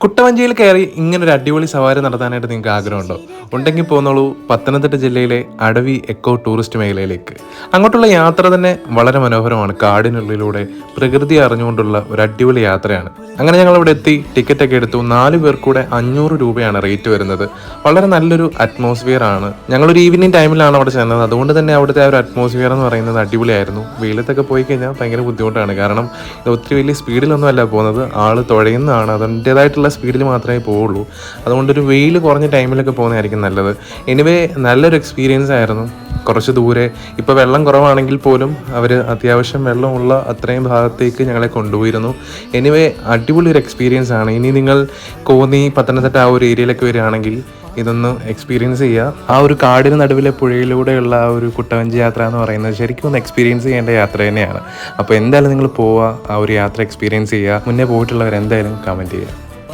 കുട്ടവഞ്ചിയിൽ കയറി ഇങ്ങനൊരു അടിപൊളി സവാരി നടത്താനായിട്ട് നിങ്ങൾക്ക് ആഗ്രഹമുണ്ടോ? ഉണ്ടെങ്കിൽ പോന്നോളൂ പത്തനംതിട്ട ജില്ലയിലെ അടവി എക്കോ ടൂറിസ്റ്റ് മേഖലയിലേക്ക്. അങ്ങോട്ടുള്ള യാത്ര തന്നെ വളരെ മനോഹരമാണ്. കാടിനുള്ളിലൂടെ പ്രകൃതി അറിഞ്ഞുകൊണ്ടുള്ള ഒരു അടിപൊളി യാത്രയാണ്. അങ്ങനെ ഞങ്ങൾ ഇവിടെ എത്തി, ടിക്കറ്റൊക്കെ എടുത്തു. 4 പേർ കൂടെ 500 രൂപയാണ് റേറ്റ് വരുന്നത്. വളരെ നല്ലൊരു അറ്റ്മോസ്ഫിയർ ആണ്. ഞങ്ങളൊരു ഈവനിങ് ടൈമിലാണ് അവിടെ ചെന്നത്. അതുകൊണ്ട് തന്നെ അവിടുത്തെ ആ ഒരു അറ്റ്മോസ്ഫിയർ എന്ന് പറയുന്നത് അടിപൊളിയായിരുന്നു. വെയിലത്തൊക്കെ പോയി കഴിഞ്ഞാൽ ഭയങ്കര ബുദ്ധിമുട്ടാണ്. കാരണം ഇത് ഒത്തിരി വലിയ സ്പീഡിലൊന്നും അല്ല പോകുന്നത്. ആൾ തുഴയുന്നതാണ്. അതിൻ്റേതായിട്ടുള്ള സ്പീഡിൽ മാത്രമേ പോവുള്ളൂ. അതുകൊണ്ടൊരു വെയിൽ കുറഞ്ഞ ടൈമിലൊക്കെ പോകുന്നതായിരിക്കും നല്ലത്. എനിവേ നല്ലൊരു എക്സ്പീരിയൻസ് ആയിരുന്നു. കുറച്ച് ദൂരെ ഇപ്പോൾ വെള്ളം കുറവാണെങ്കിൽ പോലും അവർ അത്യാവശ്യം വെള്ളമുള്ള അത്രയും ഭാഗത്തേക്ക് ഞങ്ങളെ കൊണ്ടുപോയിരുന്നു. എനിവേ അടിപൊളി ഒരു എക്സ്പീരിയൻസ് ആണ്. ഇനി നിങ്ങൾ കോന്നി, പത്തനംതിട്ട ആ ഒരു ഏരിയയിലൊക്കെ വരികയാണെങ്കിൽ ഇതൊന്ന് എക്സ്പീരിയൻസ് ചെയ്യുക. ആ ഒരു കാടിന് നടുവിലെ പുഴയിലൂടെയുള്ള ആ ഒരു കുട്ടവഞ്ചി യാത്ര എന്ന് പറയുന്നത് ശരിക്കും ഒന്ന് എക്സ്പീരിയൻസ് ചെയ്യേണ്ട യാത്ര തന്നെയാണ്. അപ്പോൾ എന്തായാലും നിങ്ങൾ പോവുക, ആ ഒരു യാത്ര എക്സ്പീരിയൻസ് ചെയ്യുക. മുന്നേ പോയിട്ടുള്ളവർ എന്തായാലും കമൻറ്റ് ചെയ്യുക.